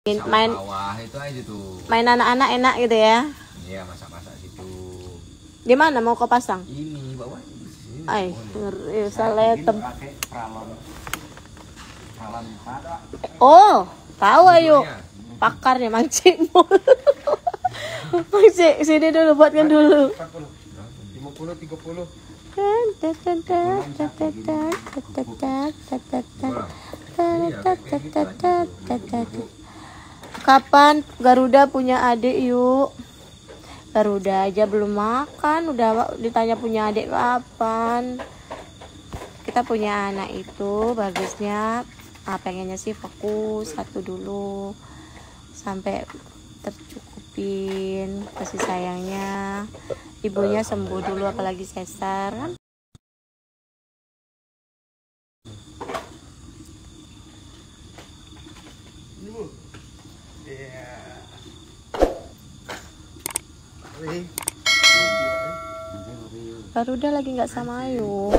main bawah itu aja tuh. Main anak-anak enak gitu ya. Iya, masak-masak situ. Di mana mau kau pasang? Ini bawah ini. Ay, ngeri salah pakai pralon. Oh, tahu ayo. Pakarnya mancing. Mancing sini dulu, buatkan dulu. 50 30. Kapan Garuda punya adik yuk? Garuda aja belum makan, udah ditanya punya adik kapan? Kita punya anak itu bagusnya, pengennya sih fokus satu dulu sampai tercukupin kasih sayangnya. Ibunya sembuh dulu, apalagi sesar kan. Garuda lagi nggak sama Ayu.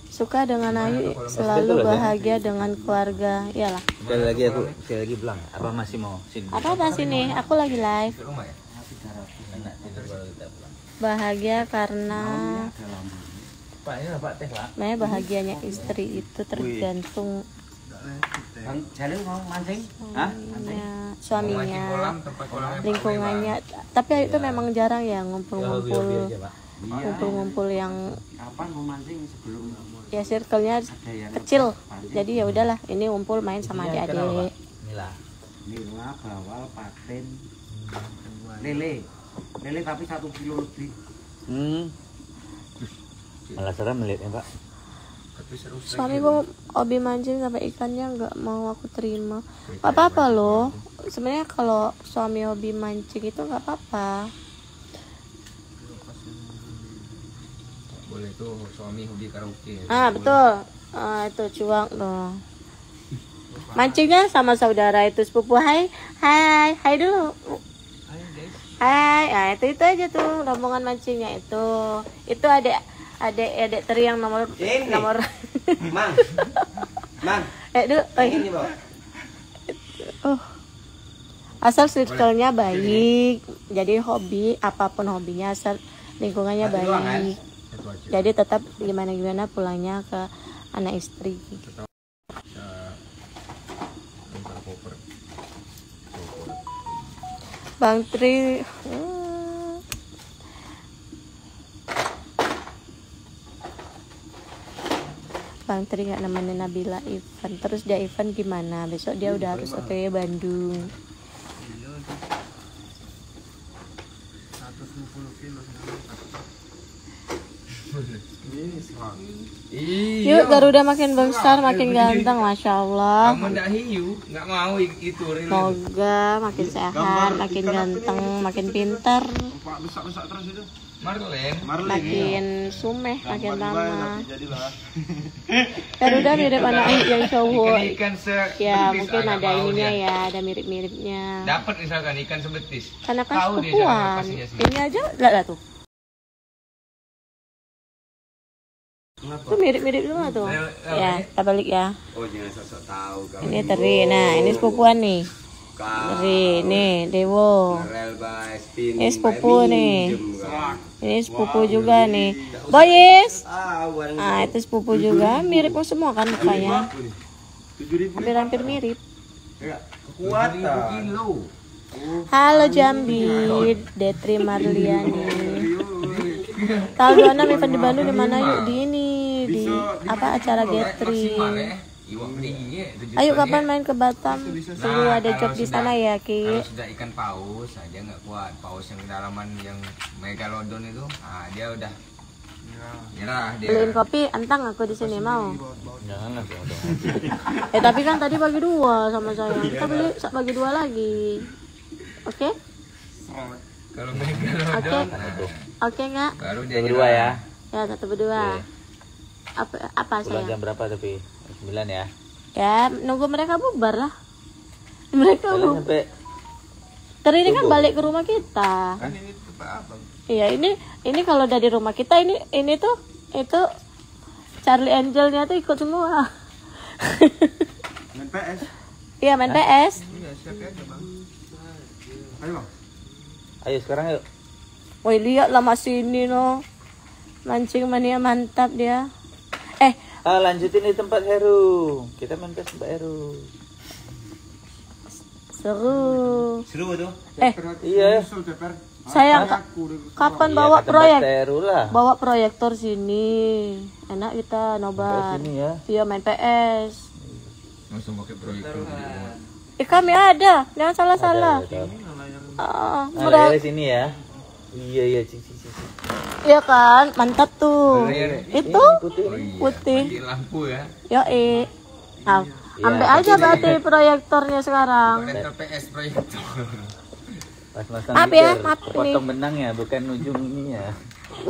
Suka dengan Ayu, selalu bahagia dengan keluarga. Iyalah. Sekali lagi bilang, apa masih mau sini? Apa sini? Aku lagi live. Bahagia karena bahagianya istri itu tergantung suaminya, lingkungannya. Tapi itu memang jarang ya ngumpul yang ya circle-nya kecil. Jadi ya udahlah, ini ngumpul main sama adik-adik. Nila, bawal, patin, lele tapi 1 kilo lebih. Malah serem melihatnya, Pak. Suami gue hobi mancing sampai ikannya nggak mau aku terima. Gak apa-apa loh. Sebenarnya kalau suami hobi mancing itu nggak apa-apa. Boleh tuh suami hobi karaoke. Betul. Itu cuang tuh. Mancingnya sama saudara itu sepupu. Hai dulu. Hai, itu aja tuh rombongan mancingnya itu. Itu adik teri yang nomor Mang. Ini asal circle-nya baik. Jadi hobi, apapun hobinya asal lingkungannya baik. Jadi tetap gimana pulangnya ke anak istri. Bang Tri nggak nemenin Nabila event. Terus dia event gimana? Besok dia udah harus OTW Bandung. 120 kilo. Yuk, Garuda makin besar, makin ganteng, masya Allah. Kamu ndak hiu, nggak mau itu. Semoga makin sehat, makin ganteng, makin pintar. Besar terus itu. Makin sumeh, makin lama. Garuda mirip anak yang cowok. Ya mungkin ada ininya ya, ada mirip-miripnya. Dapat misalkan ikan sebetis. Karena kan sepupuan. Ini aja lah tuh. Itu mirip-mirip dulu tuh. Ya, kita balik ya. Oh, jangan sok tahu kamu. Ini teri. Nah, ini sepupuan nih. Teri, nih Dewo. Ini sepupu nih. Ini sepupu juga nih. Boyis. Nah, itu sepupu juga. Mirip semua kan mukanya. Hampir mirip. Kekuatan. Halo Jambi, Detri Marliani. Tahun 26 event di Bandung di mana yuk? Di acara gathering. Ayo kapan main ke Batam? Tunggu ada job di sana ya, Ki. Kalau sudah ikan paus aja nggak kuat. Paus yang kedalaman yang megalodon itu, dia udah nyerah dia. Beliin kopi, entang aku di sini mau. Jangan lah. Tapi kan tadi bagi 2 sama saya. Kita bagi 2 lagi. Oke? Kalau megalodon. Oke nggak? Baru dia Berdua ya. Ya, 1 berdua. Apa Pulang saya? jam berapa tapi? 9 ya. Ya, nunggu mereka bubar lah. Mereka Kalian sampai Teri ini kan balik ke rumah kita. Kan ini tempat abang. Iya, ini kalau dari rumah kita ini tuh itu Charlie Angelnya tuh ikut semua. Main PS. Iya main PS. Iya, siap aja bang. Ayo bang. Ayo sekarang yuk. Woi lihatlah masih ini no. Mancing mania mantap dia. Lanjutin di tempat Heru. Kita main PS tempat Heru. Seru. Seru tuh. Iya. Sayang kapan bawa Iya, ke tempat proyek? Heru lah. Bawa proyektor sini. Enak kita nobar. Sini ya. Iya main PS. Langsung pakai proyektor. Kami ada. Jangan salah-salah. Layar sini ya. Iya cici. Iya kan, mantap tuh. Itu putih. Mati lampu ya. Yoi. Nah, Iya, ambil aja berarti proyektornya sekarang. Proyektor PS proyektor. Pas masang Maaf ya, mikir, maaf potong benangnya bukan ujung ininya.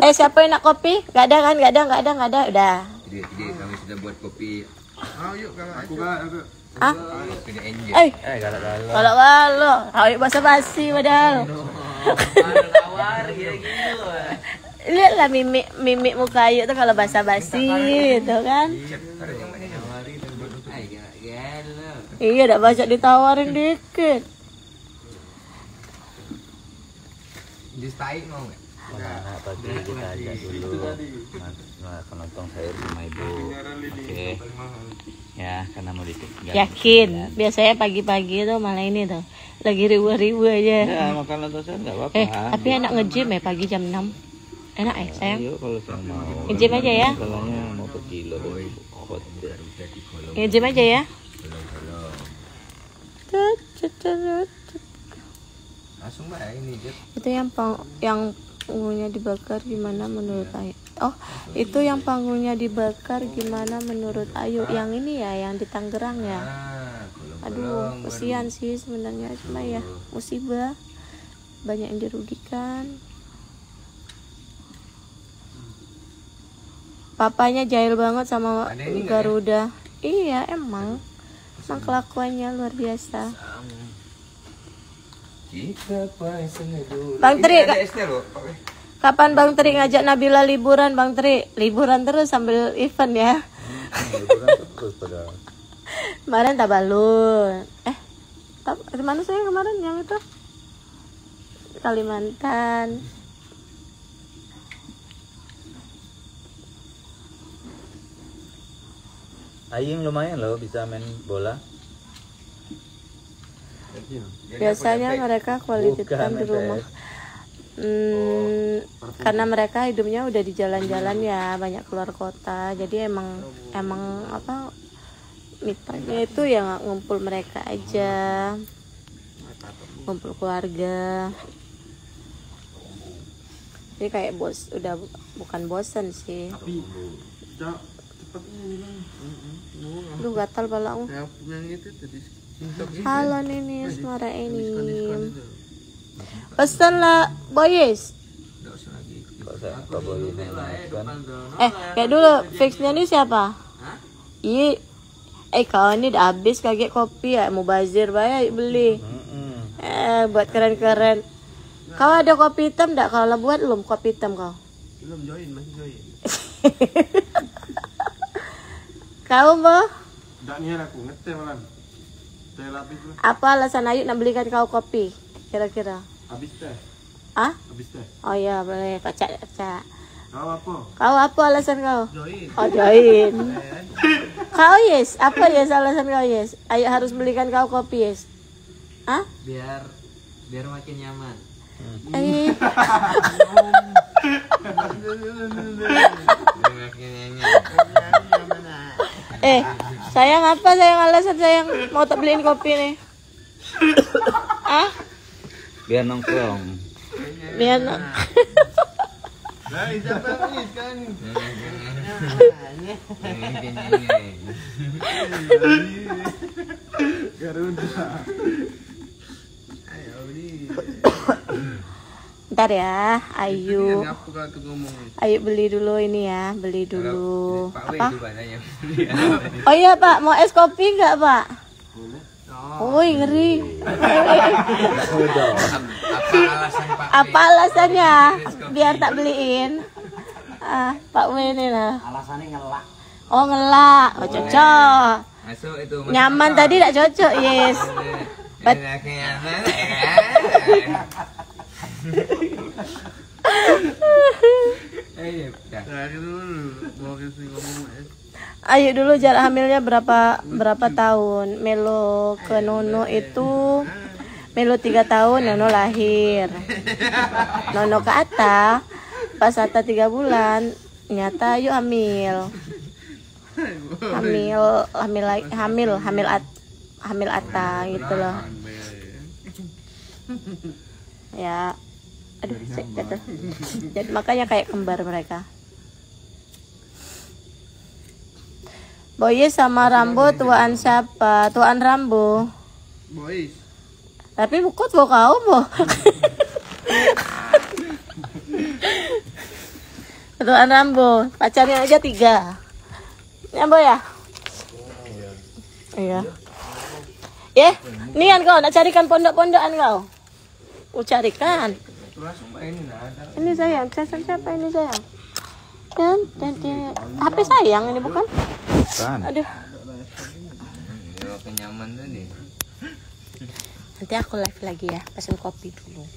Siapa yang nak kopi? Gak ada kan? Gak ada. Udah. Jadi kami sudah buat kopi. Yuk kalau aku Ah? sudah enjoy. Galak-galak. Kalau ayo basa-basi padahal. Lihatlah mimik muka Ayu tuh kalau basa-basi gitu kan. Iya, udah banyak ditawarin dikit. Di stay mau nggak? Mana pagi kita ajak dulu penonton sayur sama ibu. Oke. Ya, karena mau ditinggal. Yakin, biasanya pagi-pagi tuh malah ini tuh lagi ribu-ribu aja. Ya, makan nonton sayur enggak apa-apa. Tapi enak nge-gym ya pagi jam 6. Enak ya sayang? Ayo kalau saya mau. Nge-gym aja ya? Soalnya mau ke kilo Nge-gym aja ya? Langsung mbak ini Jep. Itu yang panggungnya dibakar gimana menurut Ayu? Oh, itu yang panggungnya dibakar gimana menurut Ayu? Yang ini ya, yang di Tangerang ya? Aduh, kesian sih sebenarnya, cuma ya musibah, banyak yang dirugikan. Papanya jahil banget sama Ada ini nggak ya? Garuda. Iya, emang kelakuannya luar biasa. Kita pasang dulu. Bang Tri, Ini ada esnya loh. kapan Bang Tri ngajak Nabila liburan, Bang Tri? Liburan terus sambil event ya. terus padahal. Kemarin Tabalun. Kemana sih kemarin yang itu? Kalimantan. Aying lumayan loh bisa main bola. Biasanya mereka quality Bukan, time di rumah. Karena mereka hidupnya udah di jalan-jalan ya, banyak keluar kota. Jadi emang apa mitanya itu ya ngumpul mereka aja, ngumpul keluarga. Jadi kayak udah bukan bosan sih. Lu gatal balamu. Halo Ninis, suara ini. Pesan lah, boys. Pak Boy ini kan. Kayak dulu fixnya ini siapa? Iya. Kau ini udah habis kaget kopi ya, mubazir baik beli. Buat keren-keren. Kau ada kopi hitam enggak? Kalau buat belum kopi hitam kau? Belum masih join. Kau boh? Enggak niat aku ngeteh malam. Teh lapis tuh. Apa alasan Ayu nak belikan kau kopi? Kira-kira? Habis teh. Ah? Habis teh. Oh iya boleh, pacak. Kau apa? Kau apa alasan kau? Join. Oh join. Kau yes, apa yes alasan kau yes? Ayo harus belikan kau kopi yes. Hah? Biar makin nyaman. Sayang apa sayang alasan sayang mau tak beliin kopi nih? Ah? Biar nongkrong. Biar Nah, siapa ini kan? Garuda. Ayo beli. Ntar ya, Ayu. Apa kau tuh ngomong? Ayo beli dulu ini ya, beli dulu. Pak W Apa? juga nanya. Oh iya Pak, mau es kopi nggak Pak? Woi ngeri. Apa alasan Pak W? Apa alasannya? Biar tak beliin. Pak W ini lah. Alasannya ngelak. Oh ngelak, oh cocok. Masuk itu. Nyaman tadi tidak cocok, yes. Nyaman. Ayo dulu jarak hamilnya berapa tahun? Melo ke Nono itu Melo 3 tahun, Nono lahir. Nono ke Ata, pas Ata 3 bulan, nyata yuk hamil Ata gitu loh. Ya, aduh, jatuh. Jadi makanya kayak kembar mereka. Boy sama Rambo tuaan siapa? Tuaan Rambo. Boys. Tapi bukan kau boh. Tuaan Rambo, pacarnya aja 3. Ya Boy ya? Iya. Nian kau nak carikan pondok-pondokan kau? Carikan. Ini sayang, siapa ini sayang? Dan HP sayang ini bukan? Kan. Aduh. Kenyaman tadi. Nanti aku live lagi ya, pesen kopi dulu.